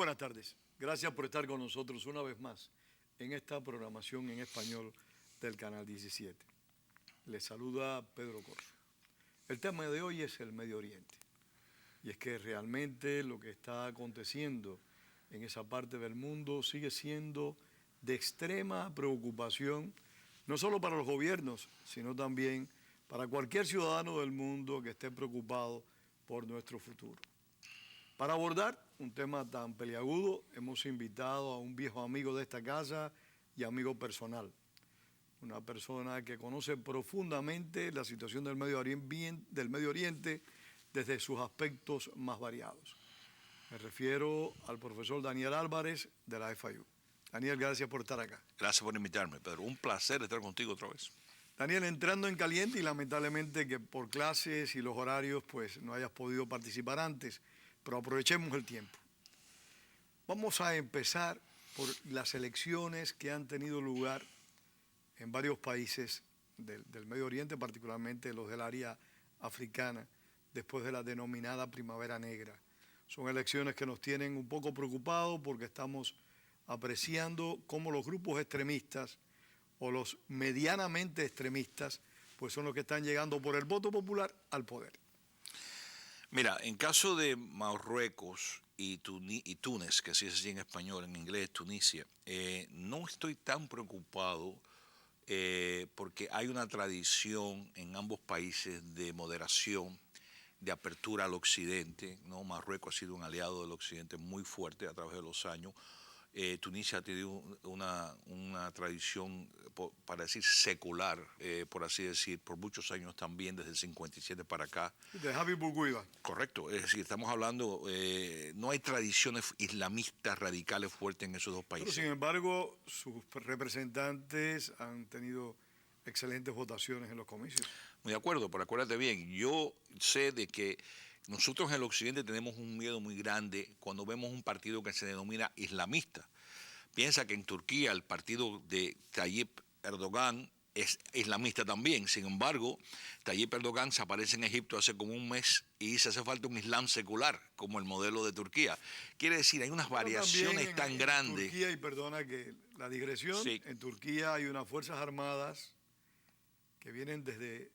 buenas tardes. Gracias por estar con nosotros una vez más en esta programación en español del Canal 17. Les saluda Pedro Corso. El tema de hoy es el Medio Oriente. Y es que realmente lo que está aconteciendo en esa parte del mundo sigue siendo de extrema preocupación, no solo para los gobiernos, sino también para cualquier ciudadano del mundo que esté preocupado por nuestro futuro. Para abordar un tema tan peliagudo, hemos invitado a un viejo amigo de esta casa y amigo personal, una persona que conoce profundamente la situación del Medio Oriente desde sus aspectos más variados. Me refiero al profesor Daniel Álvarez de la FIU. Daniel, gracias por estar acá. Gracias por invitarme, Pedro. Un placer estar contigo otra vez. Daniel, entrando en caliente y lamentablemente que por clases y los horarios pues no hayas podido participar antes, pero aprovechemos el tiempo. Vamos a empezar por las elecciones que han tenido lugar en varios países del Medio Oriente, particularmente los del área africana, después de la denominada Primavera Negra. Son elecciones que nos tienen un poco preocupados porque estamos apreciando cómo los grupos extremistas o los medianamente extremistas pues son los que están llegando por el voto popular al poder. Mira, en caso de Marruecos y Túnez, que así es así en español, en inglés Tunisia, no estoy tan preocupado porque hay una tradición en ambos países de moderación, de apertura al occidente, ¿no? Marruecos ha sido un aliado del occidente muy fuerte a través de los años. Tunisia ha tenido una tradición, para decir, secular, por así decir, por muchos años también, desde el 57 para acá. De Javi Bourguiba. Correcto, es decir, estamos hablando, no hay tradiciones islamistas radicales fuertes en esos dos países. Pero sin embargo, sus representantes han tenido excelentes votaciones en los comicios. Muy de acuerdo, pero acuérdate bien, yo sé de que nosotros en el occidente tenemos un miedo muy grande cuando vemos un partido que se denomina islamista. Piensa que en Turquía el partido de Tayyip Erdogan es islamista también. Sin embargo, Tayyip Erdogan se aparece en Egipto hace como un mes y dice hace falta un islam secular, como el modelo de Turquía. Quiere decir, hay unas variaciones tan grandes. En Turquía, y perdona que la digresión, sí. En Turquía hay unas fuerzas armadas que vienen desde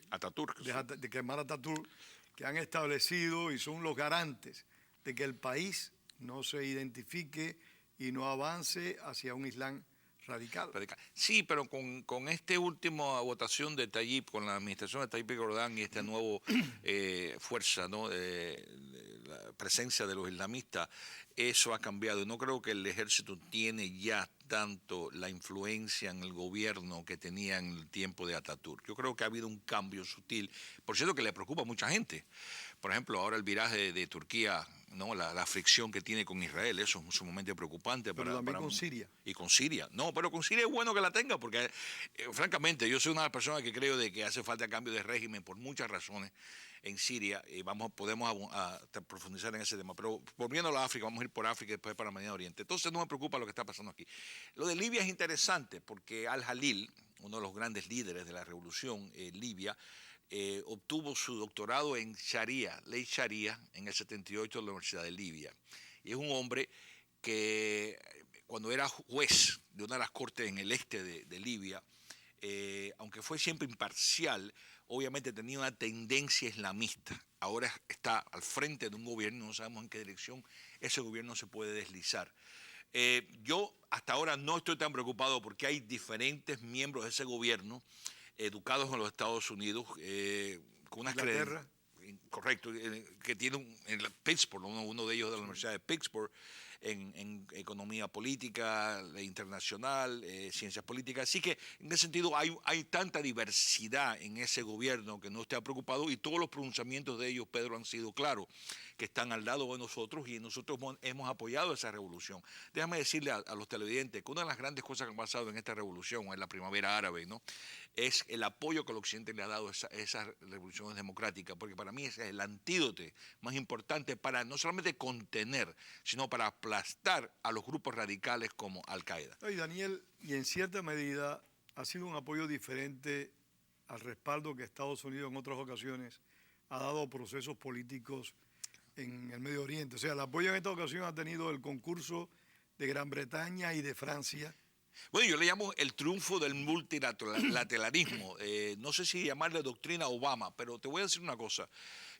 Ataturk, de Kemal Atatürk, que han establecido y son los garantes de que el país no se identifique y no avance hacia un islam radical. Sí, pero con esta última votación de Tayyip, con la administración de Tayyip Erdogan y esta nueva fuerza, ¿no? La presencia de los islamistas, eso ha cambiado. No creo que el ejército tiene ya tanto la influencia en el gobierno que tenía en el tiempo de Atatürk. Yo creo que ha habido un cambio sutil, por cierto que le preocupa a mucha gente. Por ejemplo, ahora el viraje de Turquía, ¿no? La fricción que tiene con Israel, eso es sumamente preocupante. Pero también con Siria. Y con Siria. No, pero con Siria es bueno que la tenga, porque francamente yo soy una de las personas que creo de que hace falta cambio de régimen por muchas razones en Siria, y podemos profundizar en ese tema. Pero volviendo a la África, vamos a ir por África y después para Medio Oriente. Entonces no me preocupa lo que está pasando aquí. Lo de Libia es interesante porque Al-Jalil, uno de los grandes líderes de la revolución libia, obtuvo su doctorado en Sharia, ley Sharia, en el 78 de la Universidad de Libia. Y es un hombre que cuando era juez de una de las cortes en el este de Libia, aunque fue siempre imparcial, obviamente tenía una tendencia islamista. Ahora está al frente de un gobierno, no sabemos en qué dirección ese gobierno se puede deslizar. Yo hasta ahora no estoy tan preocupado porque hay diferentes miembros de ese gobierno educados en los Estados Unidos, con unas Inglaterra. Correcto, que tiene en Pittsburgh, uno de ellos de la Universidad de Pittsburgh, en economía política, internacional, ciencias políticas. Así que en ese sentido hay tanta diversidad en ese gobierno que no esté preocupado, y todos los pronunciamientos de ellos, Pedro, han sido claros, que están al lado de nosotros y nosotros hemos apoyado esa revolución. Déjame decirle a los televidentes que una de las grandes cosas que han pasado en esta revolución, o en la primavera árabe, ¿no?, es el apoyo que el occidente le ha dado a esas revoluciones democráticas, porque para mí ese es el antídoto más importante para no solamente contener, sino para aplastar a los grupos radicales como Al-Qaeda. Y Daniel, y en cierta medida ha sido un apoyo diferente al respaldo que Estados Unidos en otras ocasiones ha dado a procesos políticos en el Medio Oriente. O sea, el apoyo en esta ocasión ha tenido el concurso de Gran Bretaña y de Francia. Bueno, yo le llamo el triunfo del multilateralismo. No sé si llamarle doctrina Obama, pero te voy a decir una cosa.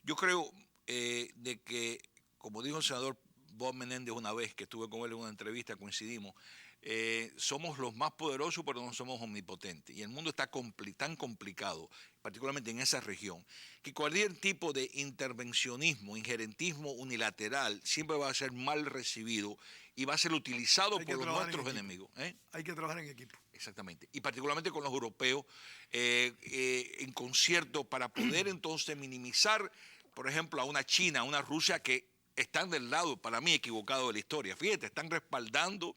Yo creo de que, como dijo el senador Bob Menéndez una vez, que estuve con él en una entrevista, coincidimos, somos los más poderosos, pero no somos omnipotentes. Y el mundo está tan complicado, particularmente en esa región, que cualquier tipo de intervencionismo, injerentismo unilateral, siempre va a ser mal recibido y va a ser utilizado por los nuestros enemigos. Hay que trabajar en equipo. Exactamente. Y particularmente con los europeos, en concierto, para poder entonces minimizar, por ejemplo, a una China, a una Rusia que están del lado, para mí, equivocado de la historia. Fíjate, están respaldando,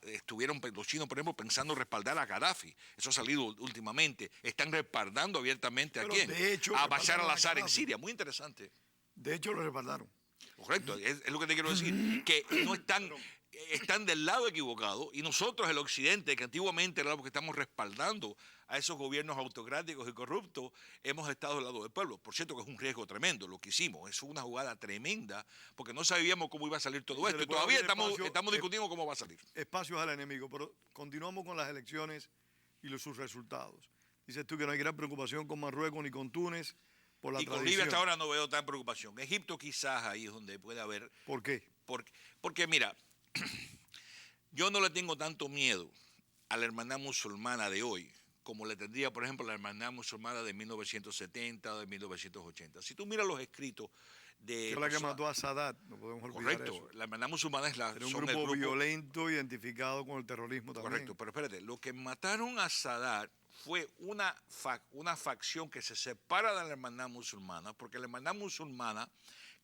estuvieron los chinos, por ejemplo, pensando respaldar a Gaddafi. Eso ha salido últimamente. Están respaldando abiertamente Pero ¿a quién? de hecho, a Bashar al-Assad en Gaddafi. Siria. Muy interesante. De hecho, lo respaldaron. Correcto, es lo que te quiero decir, que no están del lado equivocado y nosotros, el Occidente, que antiguamente era lo que estamos respaldando a esos gobiernos autocráticos y corruptos, hemos estado del lado del pueblo. Por cierto que es un riesgo tremendo lo que hicimos, es una jugada tremenda, porque no sabíamos cómo iba a salir todo esto y todavía estamos discutiendo cómo va a salir. Espacios al enemigo, pero continuamos con las elecciones y sus resultados. Dices tú que no hay gran preocupación con Marruecos ni con Túnez por la tradición. Con Libia hasta ahora no veo tan preocupación. Egipto quizás ahí es donde puede haber. ¿Por qué? Porque mira, yo no le tengo tanto miedo a la hermandad musulmana de hoy como le tendría, por ejemplo, la hermandad musulmana de 1970 o de 1980. Si tú miras los escritos de... Que es la que mató a Sadat, no podemos olvidar eso. Correcto, la hermandad musulmana es Era un grupo violento identificado con el terrorismo también. Correcto, pero espérate, lo que mataron a Sadat fue una facción que se separa de la hermandad musulmana, porque la hermandad musulmana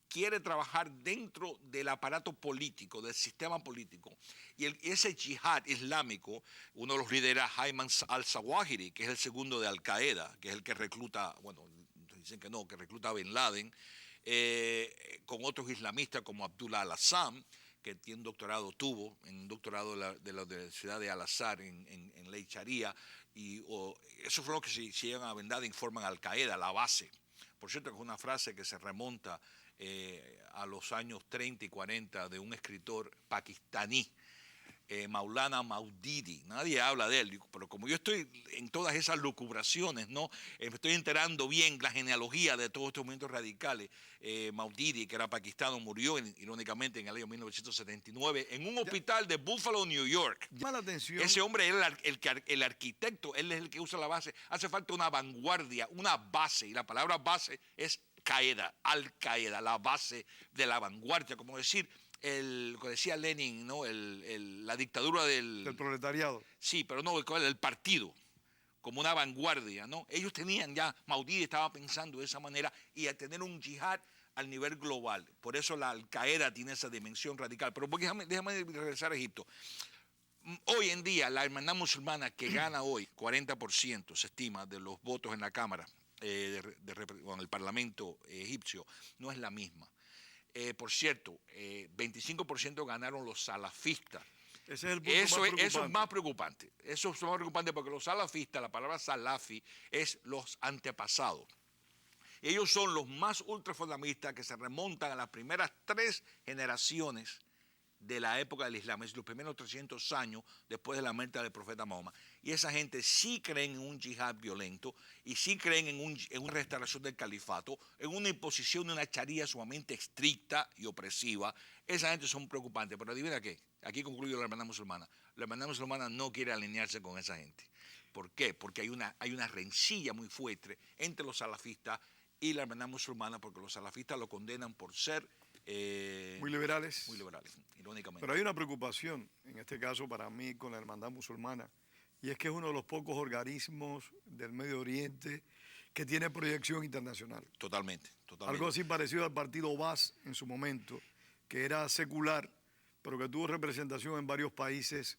quiere trabajar dentro del aparato político, del sistema político. Y ese yihad islámico, uno de los líderes, Ayman al-Zawahiri, que es el segundo de Al-Qaeda, que es el que recluta, bueno, dicen que no, que recluta a Bin Laden, con otros islamistas como Abdullah al-Assam, que tiene un doctorado, en un doctorado de la Universidad de Al-Azhar en ley sharia, y esos fueron los que se llegan a Bin Laden y forman Al-Qaeda, la base. Por cierto, que es una frase que se remonta a los años 30 y 40 de un escritor pakistaní, Maulana Maudidi. Nadie habla de él, pero como yo estoy en todas esas lucubraciones, ¿no? Me estoy enterando bien la genealogía de todos estos movimientos radicales. Maudidi, que era pakistano, murió irónicamente en el año 1979 en un hospital de Buffalo, New York. Llama la atención. Ese hombre era el arquitecto, él es el que usa la base. Hace falta una vanguardia, una base, y la palabra base es Qaeda, Al-Qaeda, la base de la vanguardia, como decir, lo que decía Lenin, ¿no? La dictadura del proletariado. Sí, pero no, el partido, como una vanguardia, ¿no? Ellos tenían ya, Maudidi estaba pensando de esa manera y a tener un yihad al nivel global. Por eso la Al-Qaeda tiene esa dimensión radical. Pero déjame regresar a Egipto. Hoy en día, la hermandad musulmana que gana hoy, 40% se estima de los votos en la Cámara, en el Parlamento egipcio, no es la misma. Por cierto, 25% ganaron los salafistas. Ese es el punto Eso es más preocupante. Eso es más preocupante porque los salafistas, la palabra salafi es los antepasados. Ellos son los más ultrafundamentalistas que se remontan a las primeras 3 generaciones de la época del Islam, es los primeros 300 años después de la muerte del profeta Mahoma. Y esa gente sí creen en un yihad violento y sí creen en una restauración del califato, en una imposición de una charía sumamente estricta y opresiva. Esa gente son preocupantes, pero adivina qué, aquí concluyo la hermandad musulmana. La hermandad musulmana no quiere alinearse con esa gente. ¿Por qué? Porque hay una rencilla muy fuerte entre los salafistas y la hermandad musulmana, porque los salafistas lo condenan por ser muy liberales. Muy liberales, irónicamente. Pero hay una preocupación, en este caso para mí, con la hermandad musulmana, y es que es uno de los pocos organismos del Medio Oriente que tiene proyección internacional. Totalmente. Algo así parecido al partido Baas en su momento, que era secular, pero que tuvo representación en varios países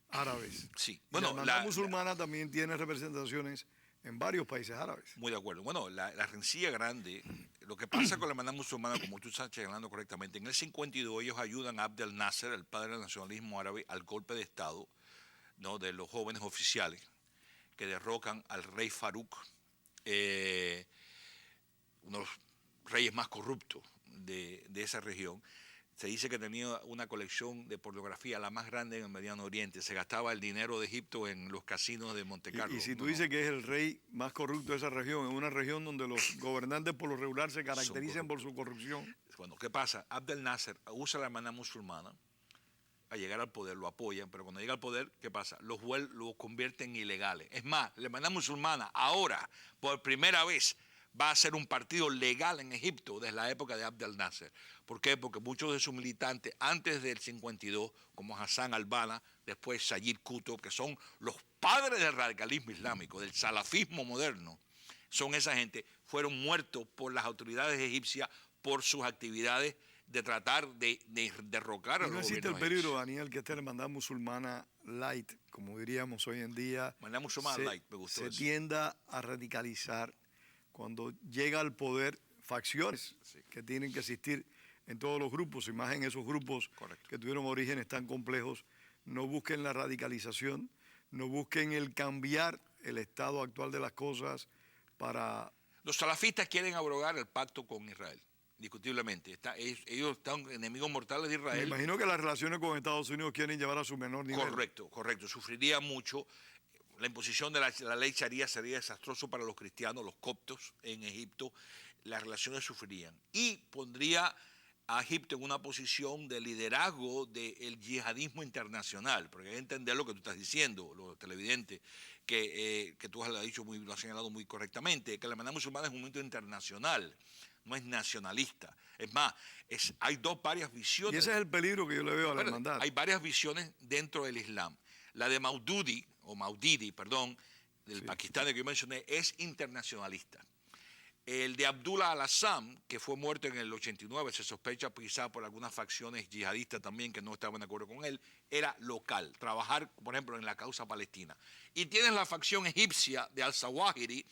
árabes. Sí. Bueno, la hermandad musulmana también tiene representaciones en varios países árabes. Muy de acuerdo. Bueno, la rencilla grande, lo que pasa con la hermandad musulmana, como tú estás señalando correctamente, en el 52 ellos ayudan a Abdel Nasser, el padre del nacionalismo árabe, al golpe de Estado, ¿no? De los jóvenes oficiales que derrocan al rey Farouk, uno de los reyes más corruptos de esa región. Se dice que tenía una colección de pornografía la más grande en el Mediano Oriente. Se gastaba el dinero de Egipto en los casinos de Monte Carlo. Y si tú dices que es el rey más corrupto de esa región, en una región donde los gobernantes por lo regular se caracterizan por su corrupción. Bueno, ¿qué pasa? Abdel Nasser usa la hermandad musulmana a llegar al poder, lo apoyan, pero cuando llega al poder, ¿qué pasa? Los convierten en ilegales. Es más, la hermandad musulmana ahora, por primera vez, va a ser un partido legal en Egipto desde la época de Abdel Nasser. ¿Por qué? Porque muchos de sus militantes, antes del 52, como Hassan al-Banna, después Sayyid Qutb, que son los padres del radicalismo islámico, del salafismo moderno, son esa gente, fueron muertos por las autoridades egipcias por sus actividades de tratar de derrocar a los gobiernos egipcios. ¿No existe el peligro, Daniel, que esta hermandad musulmana light, como diríamos hoy en día, se tienda a radicalizar cuando llega al poder facciones que tienen que existir en todos los grupos, y más en esos grupos que tuvieron orígenes tan complejos? No busquen la radicalización, no busquen el cambiar el estado actual de las cosas para... Los salafistas quieren abrogar el pacto con Israel, indiscutiblemente. Ellos están enemigos mortales de Israel. Me imagino que las relaciones con Estados Unidos quieren llevar a su menor nivel. Correcto. Sufriría mucho. La imposición de la ley Sharia sería desastroso para los cristianos, los coptos en Egipto. Las relaciones sufrirían. Y pondría a Egipto en una posición de liderazgo del yihadismo internacional, porque hay que entender lo que tú estás diciendo, los televidentes, que tú lo has señalado muy correctamente, que la hermandad musulmana es un movimiento internacional, no es nacionalista. Es más, hay varias visiones. Y ese es el peligro que yo le veo a la hermandad. Hay varias visiones dentro del Islam. La de Maududi, del Pakistán que yo mencioné, es internacionalista. El de Abdullah al-Assam, que fue muerto en el 89, se sospecha quizá por algunas facciones yihadistas también que no estaban de acuerdo con él, era local, trabajar, por ejemplo, en la causa palestina. Y tienes la facción egipcia de al-Zawahiri,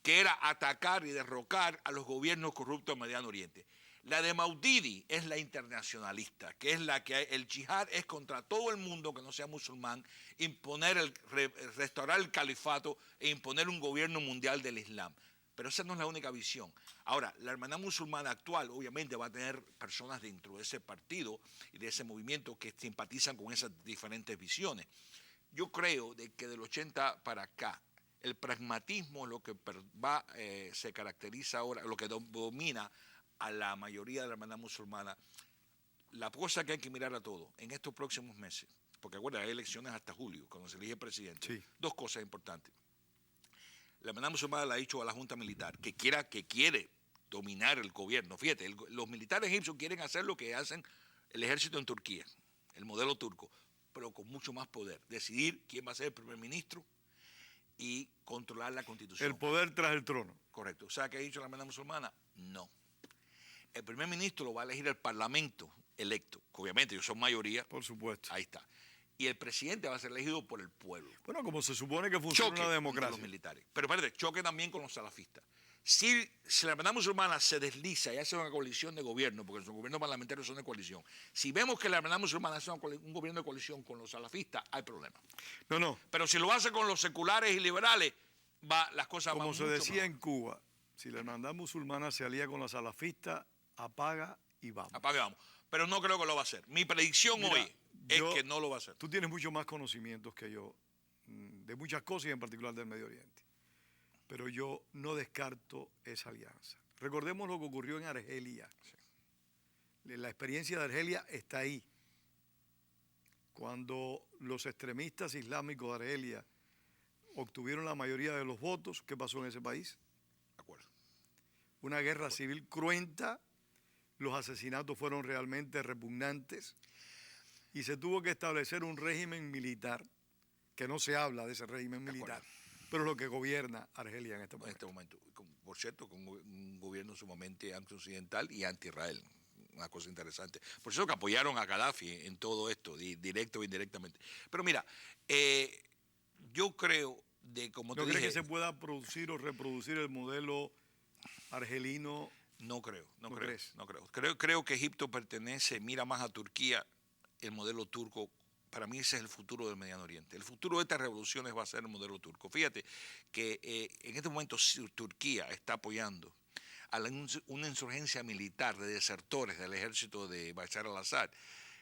que era atacar y derrocar a los gobiernos corruptos del Mediano Oriente. La de Maududi es la internacionalista, que es la que el yihad es contra todo el mundo que no sea musulmán, restaurar el califato e imponer un gobierno mundial del Islam. Pero esa no es la única visión. Ahora, la hermandad musulmana actual obviamente va a tener personas dentro de ese partido y de ese movimiento que simpatizan con esas diferentes visiones. Yo creo de que del 80 para acá, el pragmatismo es lo que se caracteriza ahora, lo que domina a la mayoría de la hermandad musulmana. La cosa que hay que mirar a todo en estos próximos meses, porque acuérdate, hay elecciones hasta julio, cuando se elige presidente. Sí. Dos cosas importantes. La hermandad musulmana le ha dicho a la Junta Militar que quiere dominar el gobierno. Fíjate, los militares egipcios quieren hacer lo que hacen el ejército en Turquía, el modelo turco, pero con mucho más poder. Decidir quién va a ser el primer ministro y controlar la constitución. El poder tras el trono. Correcto. O sea, ¿qué ha dicho la hermandad musulmana? No. El primer ministro lo va a elegir el parlamento electo, que obviamente ellos son mayoría. Por supuesto. Ahí está. Y el presidente va a ser elegido por el pueblo. Bueno, como se supone que funciona una democracia. Los militares. Pero espérate, choque también con los salafistas. Si la hermandad musulmana se desliza y hace una coalición de gobierno, porque los gobiernos parlamentarios son de coalición, si vemos que la hermandad musulmana hace un gobierno de coalición con los salafistas, hay problema. No. Pero si lo hace con los seculares y liberales, las cosas van mucho mejor. Como se decía mejor. en Cuba, si la hermandad musulmana se alía con la salafista, apaga y vamos. Apaga y vamos. Pero no creo que lo va a hacer. Mi predicción hoy es que no lo va a hacer. Tú tienes mucho más conocimientos que yo de muchas cosas y en particular del Medio Oriente. Pero yo no descarto esa alianza. Recordemos lo que ocurrió en Argelia. Sí. La experiencia de Argelia está ahí. Cuando los extremistas islámicos de Argelia obtuvieron la mayoría de los votos, ¿qué pasó en ese país? De acuerdo. Una guerra civil cruenta, los asesinatos fueron realmente repugnantes y se tuvo que establecer un régimen militar, que no se habla de ese régimen militar, pero lo que gobierna Argelia en este momento. Por cierto, con un gobierno sumamente anti-occidental y anti-Israel. Una cosa interesante. Por eso que apoyaron a Gaddafi en todo esto, directo o indirectamente. Pero mira, yo creo como te dije... ¿No crees que se pueda producir o reproducir el modelo argelino? No creo. Creo que Egipto mira más a Turquía, el modelo turco. Para mí ese es el futuro del Mediano Oriente. El futuro de estas revoluciones va a ser el modelo turco. Fíjate que en este momento Turquía está apoyando a una insurgencia militar de desertores del ejército de Bashar al-Assad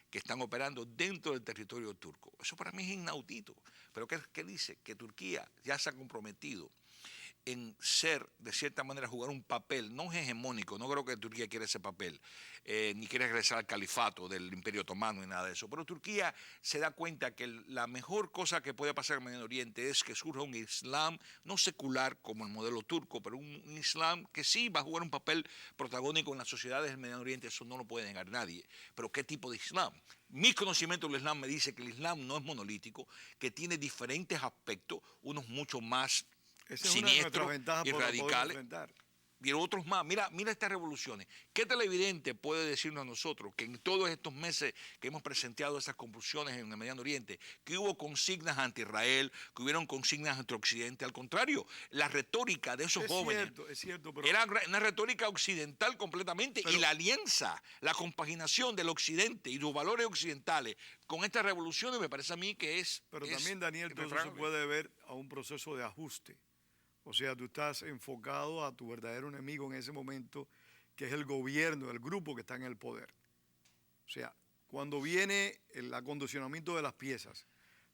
que están operando dentro del territorio turco. Eso para mí es inaudito. Pero ¿qué dice? Que Turquía ya se ha comprometido en ser, de cierta manera, jugar un papel, no hegemónico, no creo que Turquía quiera ese papel, ni quiere regresar al califato del Imperio Otomano ni nada de eso, pero Turquía se da cuenta que la mejor cosa que puede pasar en el Medio Oriente es que surja un Islam no secular como el modelo turco, pero un Islam que sí va a jugar un papel protagónico en las sociedades del Medio Oriente, eso no lo puede negar nadie. Pero ¿qué tipo de Islam? Mi conocimiento del Islam me dice que el Islam no es monolítico, que tiene diferentes aspectos, unos mucho más esa es una de nuestras ventajas y para poder radicales, enfrentar. y otros más. Mira estas revoluciones. ¿Qué televidente puede decirnos a nosotros que en todos estos meses que hemos presenciado esas convulsiones en el Medio Oriente, que hubo consignas anti-Israel, que hubieron consignas anti-Occidente? Al contrario, la retórica de esos jóvenes Es cierto, pero era una retórica occidental completamente, y la alianza, la compaginación del Occidente y los valores occidentales con estas revoluciones me parece a mí que es... Pero también, Daniel, todo eso se puede ver a un proceso de ajuste. O sea, tú estás enfocado a tu verdadero enemigo en ese momento, que es el gobierno, el grupo que está en el poder. O sea, cuando viene el acondicionamiento de las piezas,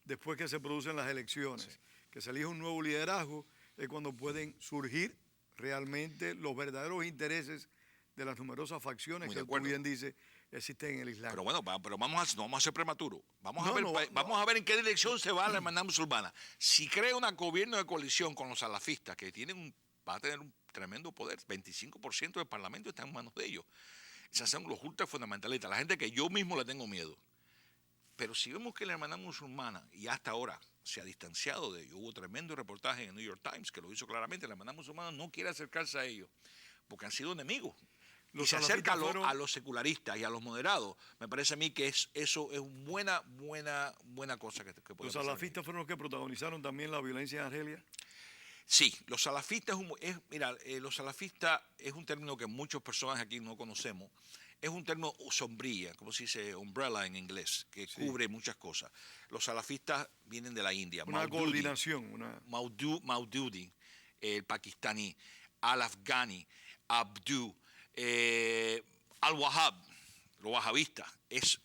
después que se producen las elecciones, que se elige un nuevo liderazgo, es cuando pueden surgir realmente los verdaderos intereses de las numerosas facciones que tú bien dices existen en el Islam. Pero bueno, pero no vamos a ser prematuros. Vamos a ver en qué dirección se va la hermandad musulmana. Si crea un gobierno de coalición con los salafistas, que va a tener un tremendo poder, 25% del parlamento está en manos de ellos. Esos son los ultra fundamentalistas, la gente que yo mismo le tengo miedo. Pero si vemos que la hermandad musulmana, y hasta ahora se ha distanciado de ellos, hubo tremendo reportaje en el New York Times que lo hizo claramente, la hermandad musulmana no quiere acercarse a ellos porque han sido enemigos. Y se acerca a los secularistas y a los moderados. Me parece a mí que eso es buena cosa que puede ¿Los pasar. salafistas fueron los que protagonizaron también la violencia en Argelia? Sí, los salafistas, los salafistas es un término que muchas personas aquí no conocemos. Es un término sombrilla, como se dice umbrella en inglés, que cubre muchas cosas. Los salafistas vienen de la India. Una coordinación. Maududi, el pakistaní, al-Afghani, Abdu, al-Wahhab, los wahabistas, es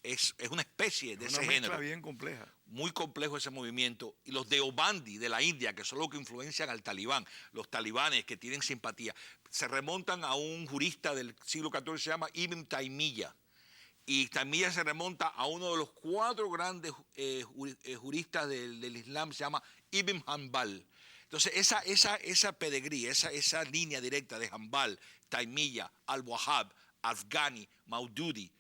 una especie de ese género. Una bien compleja. Muy complejo ese movimiento. Y los Deobandi de la India, que son los que influencian al talibán, los talibanes que tienen simpatía, se remontan a un jurista del siglo XIV que se llama Ibn Taymiyyah. Y Taymiyyah se remonta a uno de los 4 grandes juristas del Islam, se llama Ibn Hanbal. Entonces, esa pedigrí, esa línea directa de Hanbal, Taymiyyah, al-Wahhab, Afghani, Maududi,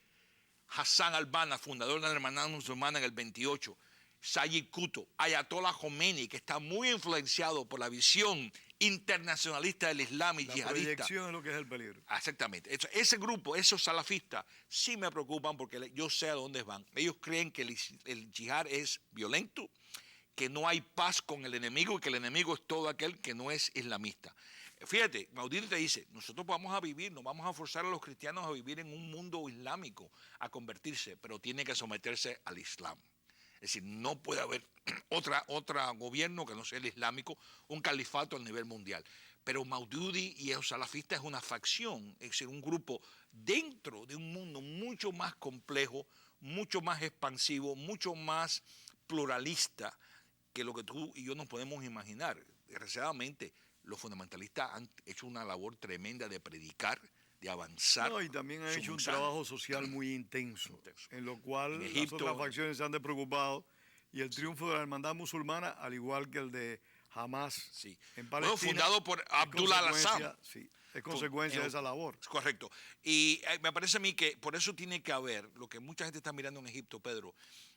Hassan al-Banna, fundador de la hermandad musulmana en el 28, Sayyid Qutb, Ayatollah Khomeini, que está muy influenciado por la visión internacionalista del Islam y yihadista. La proyección es lo que es el peligro. Exactamente. Ese grupo, esos salafistas, sí me preocupan porque yo sé a dónde van. Ellos creen que el yihad es violento, que no hay paz con el enemigo y que el enemigo es todo aquel que no es islamista. Fíjate, Maududi te dice, nosotros vamos a vivir, no vamos a forzar a los cristianos a vivir en un mundo islámico, a convertirse, pero tiene que someterse al Islam. Es decir, no puede haber otro gobierno que no sea el islámico, un califato a nivel mundial. Pero Maududi y los salafistas es una facción, es decir, un grupo dentro de un mundo mucho más complejo, mucho más expansivo, mucho más pluralista que lo que tú y yo nos podemos imaginar. Desgraciadamente, los fundamentalistas han hecho una labor tremenda de predicar, de avanzar. No, y también han hecho un trabajo social muy intenso, en lo cual Egipto, las otras facciones se han despreocupado, y el triunfo de la hermandad musulmana, al igual que el de Hamas en Palestina, fundado por Abdullah al-Assad. Sí, es consecuencia de esa labor. Correcto. Y me parece a mí que por eso tiene que haber, lo que mucha gente está mirando en Egipto, Pedro,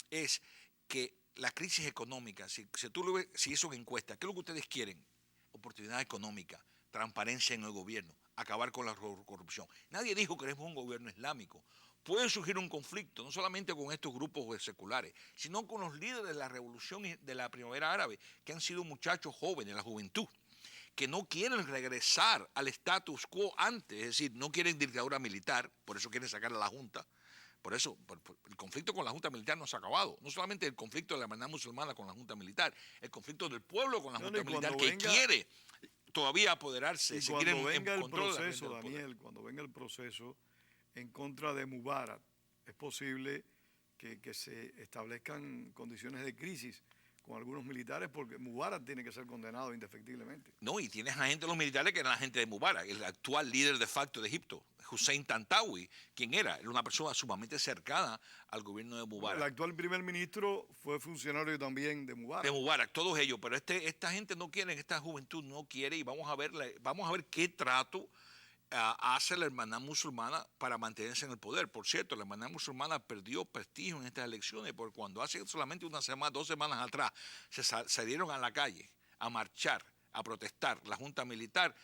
es que la crisis económica, si eso es encuesta, ¿qué es lo que ustedes quieren? Oportunidad económica, transparencia en el gobierno, acabar con la corrupción. Nadie dijo que queremos un gobierno islámico. Puede surgir un conflicto, no solamente con estos grupos seculares, sino con los líderes de la revolución de la primavera árabe, que han sido muchachos jóvenes, la juventud, que no quieren regresar al status quo antes, es decir, no quieren dictadura militar, por eso quieren sacar a la Junta. Por eso, el conflicto con la Junta Militar no se ha acabado. No solamente el conflicto de la hermandad musulmana con la Junta Militar, el conflicto del pueblo con la Junta Militar, que quiere todavía apoderarse, Y seguir cuando venga el control de la gente proceso, del poder. Daniel, cuando venga el proceso en contra de Mubarak, es posible que se establezcan condiciones de crisis con algunos militares porque Mubarak tiene que ser condenado indefectiblemente. No, y tienes a gente de los militares que eran la gente de Mubarak, el actual líder de facto de Egipto, Hussein Tantawi, quien era una persona sumamente cercana al gobierno de El Mubarak. actual primer ministro fue funcionario también de Mubarak. De Mubarak, todos ellos, pero esta gente no quiere, esta juventud no quiere, y vamos a ver qué trato hace la hermandad musulmana para mantenerse en el poder. Por cierto, la hermandad musulmana perdió prestigio en estas elecciones porque cuando hace solamente una semana, 2 semanas atrás, salieron a la calle a marchar, a protestar la junta militar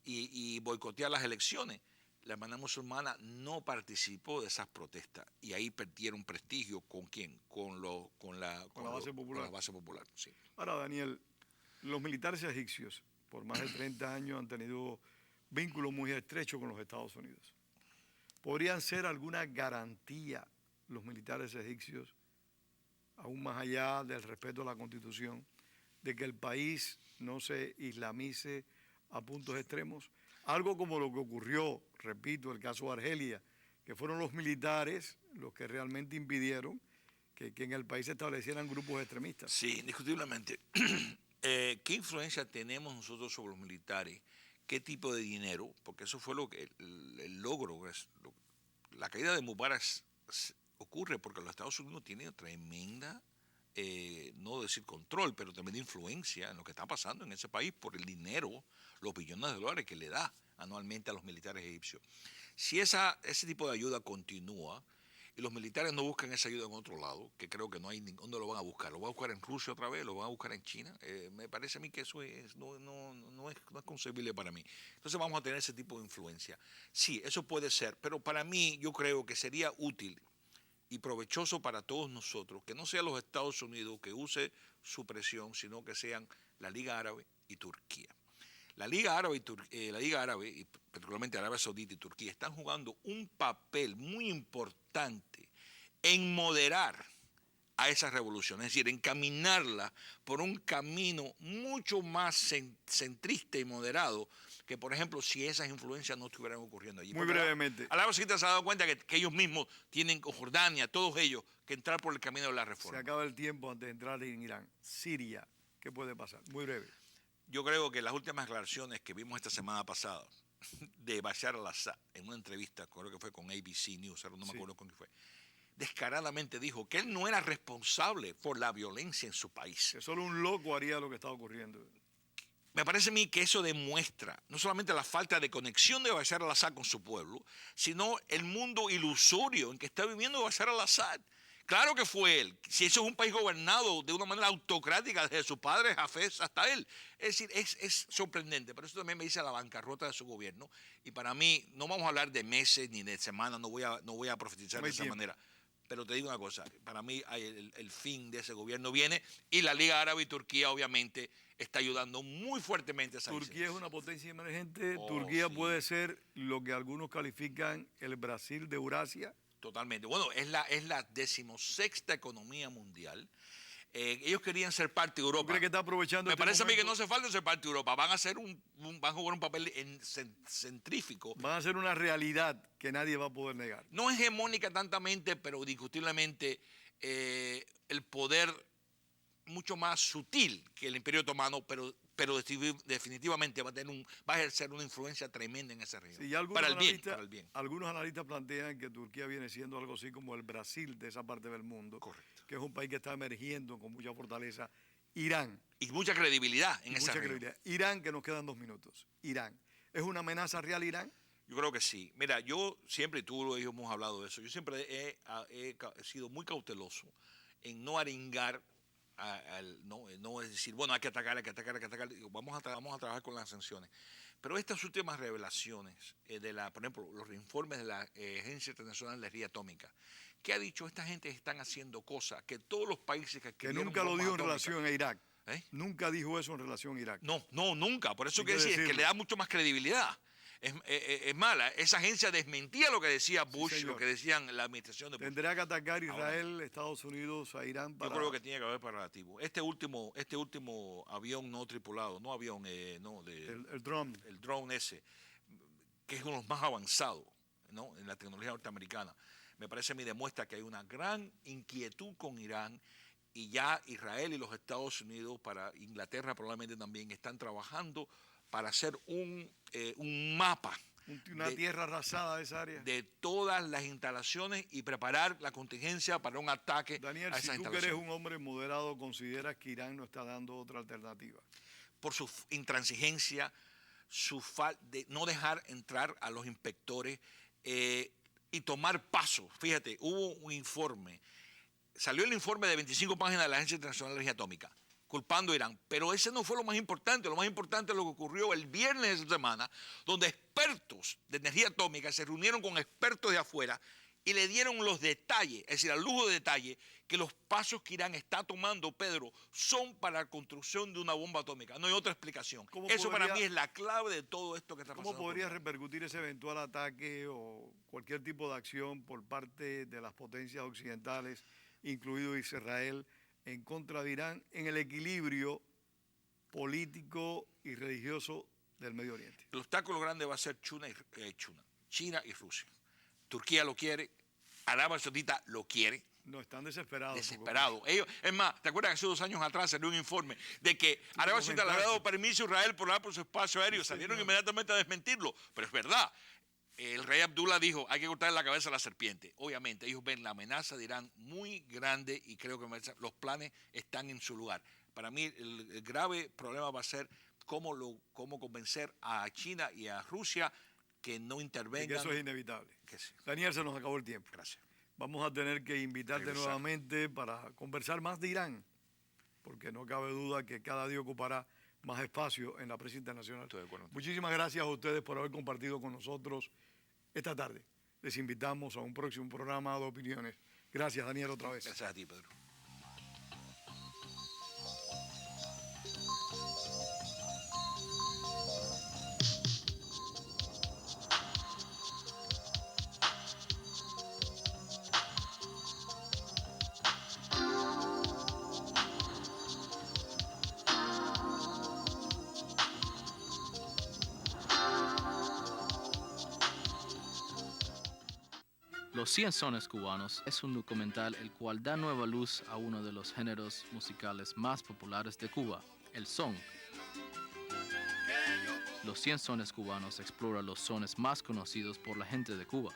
y boicotear las elecciones. La hermandad musulmana no participó de esas protestas y ahí perdieron prestigio. ¿Con quién? Con la base popular. Con la base popular, sí. Ahora, Daniel, los militares egipcios por más de 30 años han tenido vínculos muy estrechos con los Estados Unidos. ¿Podrían ser alguna garantía los militares egipcios, aún más allá del respeto a la Constitución, de que el país no se islamice a puntos extremos? Algo como lo que ocurrió, repito, el caso de Argelia, que fueron los militares los que realmente impidieron que en el país se establecieran grupos extremistas. Sí, indiscutiblemente. ¿Qué influencia tenemos nosotros sobre los militares? ¿Qué tipo de dinero? Porque eso fue lo que el logro. La caída de Mubarak ocurre porque los Estados Unidos tienen tremenda, no decir control, pero tremenda influencia en lo que está pasando en ese país por el dinero, los billones de dólares que le da anualmente a los militares egipcios. Si ese tipo de ayuda continúa, y los militares no buscan esa ayuda en otro lado, que creo que no hay dónde lo van a buscar. Lo van a buscar en Rusia otra vez, lo van a buscar en China. Me parece a mí que eso no es concebible para mí. Entonces vamos a tener ese tipo de influencia. Sí, eso puede ser, pero para mí yo creo que sería útil y provechoso para todos nosotros que no sea los Estados Unidos que use su presión, sino que sean la Liga Árabe y Turquía. La Liga Árabe, y particularmente Arabia Saudita y Turquía, están jugando un papel muy importante en moderar a esas revoluciones, es decir, encaminarla por un camino mucho más centrista y moderado que, por ejemplo, si esas influencias no estuvieran ocurriendo allí. Muy brevemente. Arabia Saudita se ha dado cuenta que ellos mismos tienen, con Jordania, todos ellos, que entrar por el camino de la reforma. Se acaba el tiempo antes de entrar en Irán. Siria, ¿qué puede pasar? Muy breve. Yo creo que las últimas declaraciones que vimos esta semana pasada de Bashar al-Assad en una entrevista, creo que fue con ABC News, no me acuerdo con qué fue, descaradamente dijo que él no era responsable por la violencia en su país. Que solo un loco haría lo que está ocurriendo. Me parece a mí que eso demuestra no solamente la falta de conexión de Bashar al-Assad con su pueblo, sino el mundo ilusorio en que está viviendo Bashar al-Assad. Claro que fue él. Si eso es un país gobernado de una manera autocrática desde su padre Hafez hasta él. Es decir, es sorprendente. Pero eso también me dice la bancarrota de su gobierno. Y para mí, no vamos a hablar de meses ni de semanas, no voy a profetizar de esa manera. Pero te digo una cosa, para mí el fin de ese gobierno viene y la Liga Árabe y Turquía obviamente está ayudando muy fuertemente a esa Turquía es una potencia emergente. Turquía puede ser lo que algunos califican el Brasil de Eurasia. Totalmente. Bueno, es la 16ª economía mundial. Ellos querían ser parte de Europa. ¿Tú crees que está aprovechando Me parece a mí que no hace falta ser parte de Europa. Van a jugar un papel centrífico. Van a ser una realidad que nadie va a poder negar. No hegemónica tantamente, pero discutiblemente el poder mucho más sutil que el Imperio Otomano, pero definitivamente va a ejercer una influencia tremenda en esa región. Sí, para el bien. Algunos analistas plantean que Turquía viene siendo algo así como el Brasil de esa parte del mundo. Correcto. Que es un país que está emergiendo con mucha fortaleza. Irán. Y mucha credibilidad en esa región. Irán, que nos quedan 2 minutos. Irán. ¿Es una amenaza real Irán? Yo creo que sí. Mira, yo siempre, tú y yo hemos hablado de eso, yo siempre he sido muy cauteloso en no arengar, no es decir, bueno, hay que atacar. Vamos a trabajar con las sanciones. Pero estas últimas revelaciones, por ejemplo, los informes de la Agencia Internacional de Energía Atómica, ¿qué ha dicho? Esta gente están haciendo cosas que todos los países que nunca lo dijo en relación a Irak. ¿Eh? Nunca dijo eso en relación a Irak. No, nunca. Por eso quiere decir que le da mucho más credibilidad. es mala. Esa agencia desmentía lo que decía Bush, señor. lo que decían la administración de Bush. Tendrá que atacar Israel, Estados Unidos a Irán para... Yo creo que tiene que haber parativo. Este último avión no tripulado, no avión, el drone. el drone ese, que es uno de los más avanzados, ¿no?, en la tecnología norteamericana, me parece a mí demuestra que hay una gran inquietud con Irán, y ya Israel y los Estados Unidos, para Inglaterra probablemente también, están trabajando para hacer un mapa Una tierra arrasada de esa área. de todas las instalaciones y preparar la contingencia para un ataque Daniel, a si esas tú que eres instalaciones. un hombre moderado, ¿consideras que Irán no está dando otra alternativa? Por su intransigencia, su falta de no dejar entrar a los inspectores y tomar paso. Fíjate, hubo un informe, salió el informe de 25 páginas de la Agencia Internacional de Energía Atómica, culpando a Irán, pero ese no fue lo más importante. Lo más importante es lo que ocurrió el viernes de esa semana, donde expertos de energía atómica se reunieron con expertos de afuera y le dieron los detalles, es decir, al lujo de detalle, que los pasos que Irán está tomando, Pedro, son para la construcción de una bomba atómica. No hay otra explicación. Eso para mí es la clave de todo esto que está pasando. ¿Cómo podría repercutir ese eventual ataque o cualquier tipo de acción por parte de las potencias occidentales, incluido Israel, en contra de Irán, en el equilibrio político y religioso del Medio Oriente? El obstáculo grande va a ser China y Rusia. Turquía lo quiere, Arabia Saudita lo quiere. No, están desesperados. Desesperados. Ellos, es más, ¿te acuerdas que hace 2 años atrás salió un informe de que Arabia Saudita le había dado permiso a Israel por su espacio aéreo? Sí, salieron señor. inmediatamente a desmentirlo, pero es verdad. El rey Abdullah dijo, hay que cortarle la cabeza a la serpiente. Obviamente, ellos ven la amenaza de Irán muy grande y creo que los planes están en su lugar. Para mí, el grave problema va a ser cómo convencer a China y a Rusia que no intervengan. Y que eso es inevitable. Que sí. Daniel, se nos acabó el tiempo. Gracias. Vamos a tener que invitarte Regresar. nuevamente para conversar más de Irán, porque no cabe duda que cada día ocupará más espacio en la prensa internacional. Estoy de acuerdo. Muchísimas gracias a ustedes por haber compartido con nosotros esta tarde. Les invitamos a un próximo programa de opiniones. Gracias, Daniel, otra vez. Gracias a ti, Pedro. Los 100 sones cubanos es un documental el cual da nueva luz a uno de los géneros musicales más populares de Cuba, el son. Los 100 sones cubanos explora los sones más conocidos por la gente de Cuba.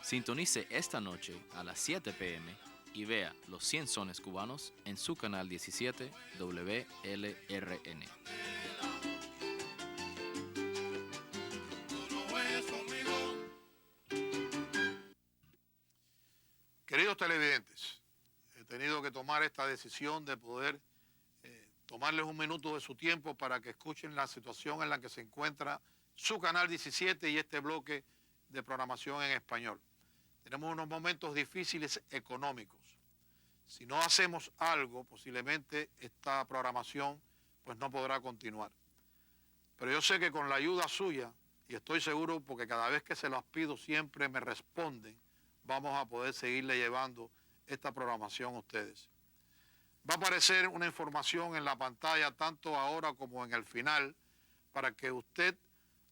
Sintonice esta noche a las 7 p.m. y vea los 100 sones cubanos en su canal 17 WLRN. Queridos televidentes, he tenido que tomar esta decisión de poder tomarles un minuto de su tiempo para que escuchen la situación en la que se encuentra su canal 17 y este bloque de programación en español. Tenemos unos momentos difíciles económicos. Si no hacemos algo, posiblemente esta programación pues no podrá continuar. Pero yo sé que con la ayuda suya, y estoy seguro porque cada vez que se las pido siempre me responden, vamos a poder seguirle llevando esta programación a ustedes. Va a aparecer una información en la pantalla, tanto ahora como en el final, para que usted,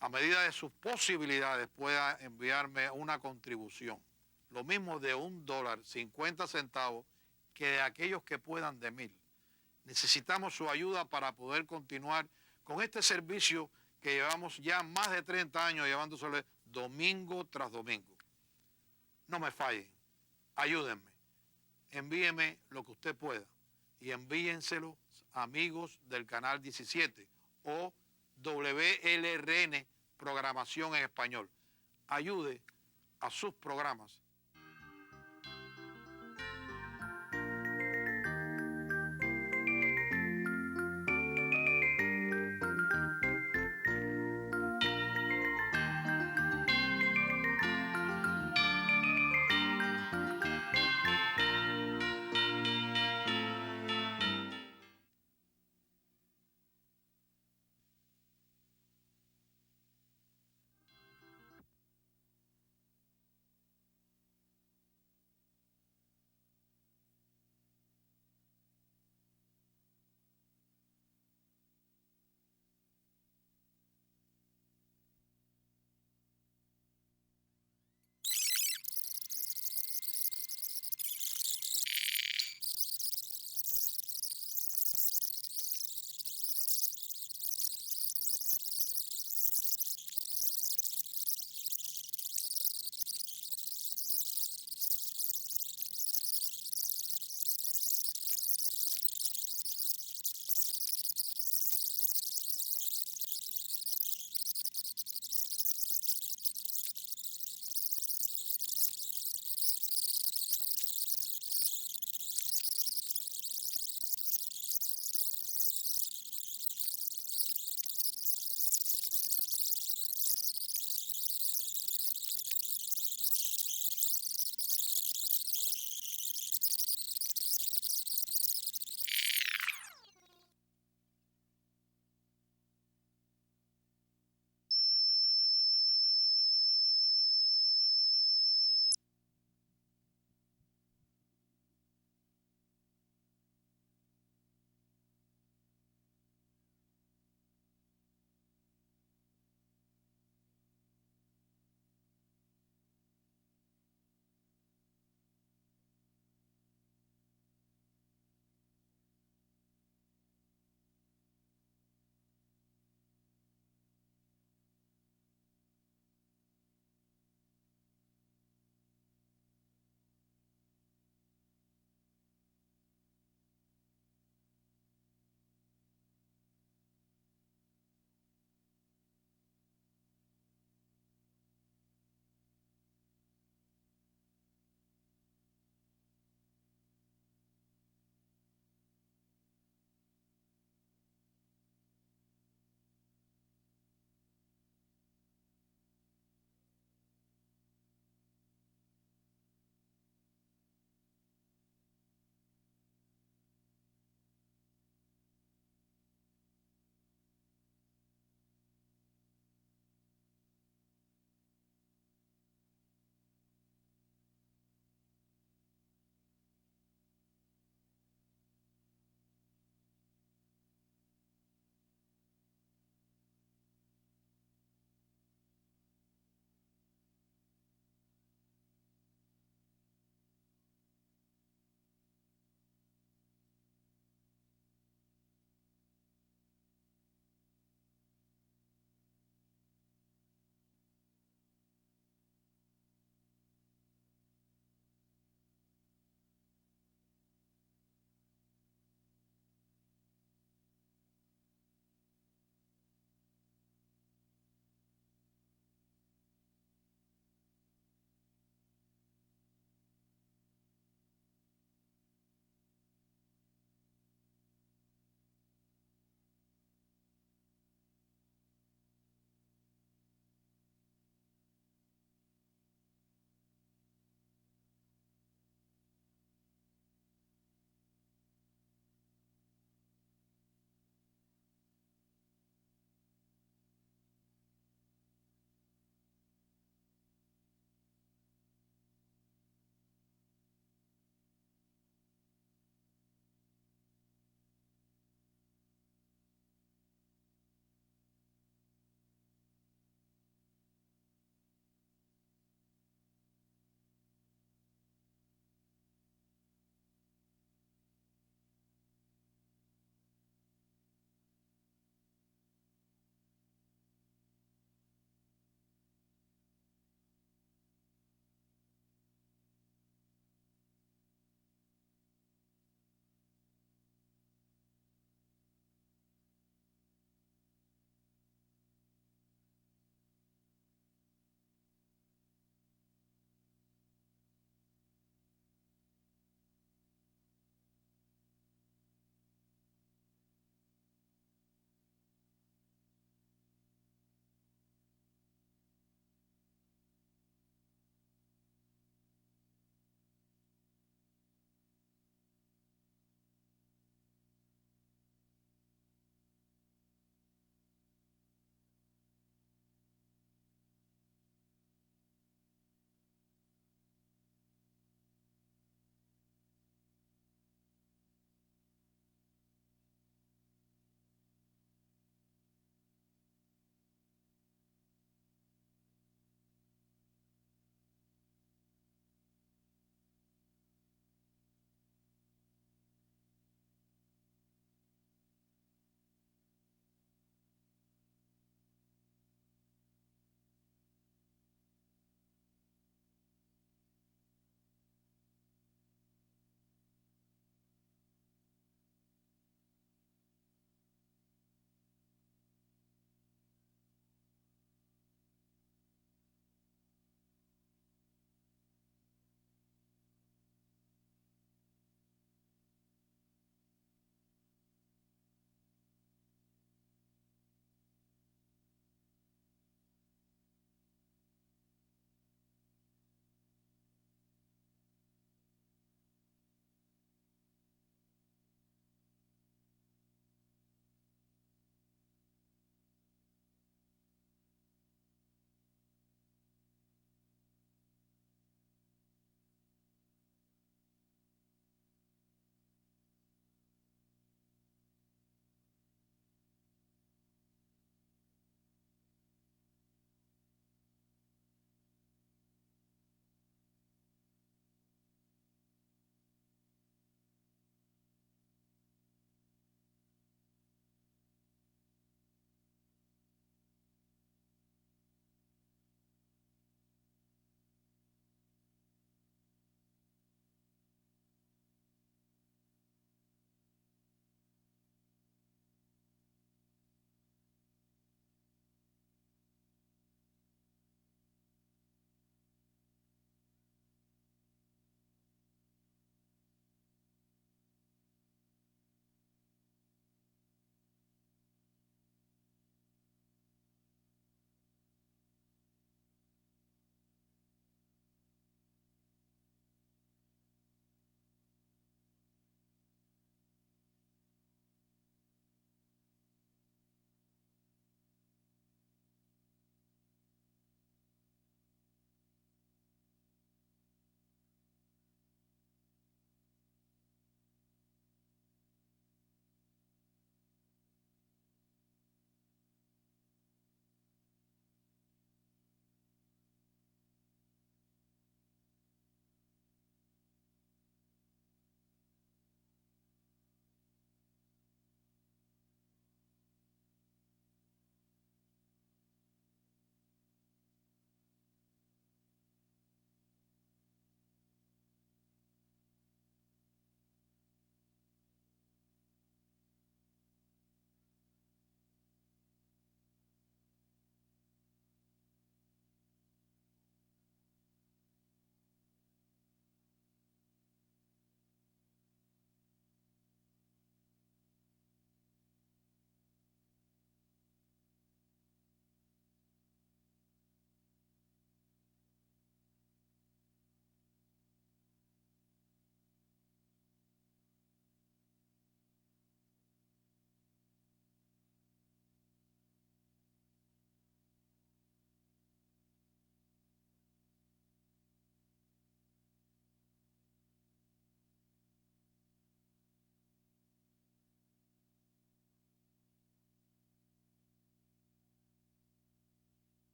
a medida de sus posibilidades, pueda enviarme una contribución. Lo mismo de $1.50 que de aquellos que puedan de 1,000. Necesitamos su ayuda para poder continuar con este servicio que llevamos ya más de 30 años llevándosele domingo tras domingo. No me fallen, ayúdenme, envíeme lo que usted pueda y envíenselo a amigos del canal 17 o WLRN Programación en Español. Ayude a sus programas